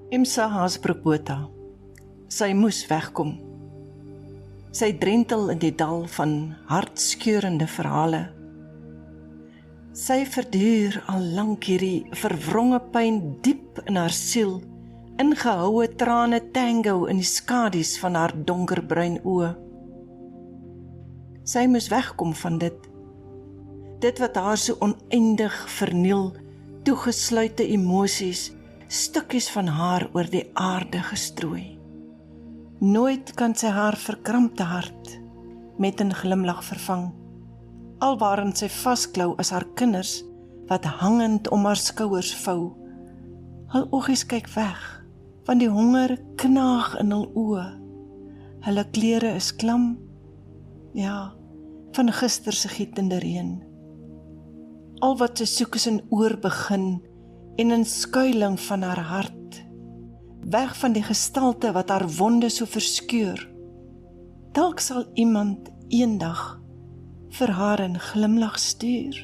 Emsa Haasbroek-Botha, sy moes wegkom. Sy drentel in die dal van hartskeurende verhale. Sy verduur al lank hierdie verwronge pyn diep in haar siel, ingehoue trane tango in die skadu's van haar donkerbruin oë. Sy moes wegkom van dit wat haar so oneindig verniel, toegesluite emosies, stukkies van haar oor die aarde gestrooi. Nooit kan sy haar verkrampte hart met 'n glimlag vervang. Alwaarin sy vasklou is haar kinders, wat hangend om haar skouers vou. Hul oogies kyk weg, want die honger knaag in hul oë. Hulle klere is klam, ja, van gister se gietende reën. Al wat sy soek is in oorbegin en in skuiling van haar hart, weg van die gestalte wat haar wonde so verskeur. Dalk sal iemand eendag vir haar 'n glimlag stuur.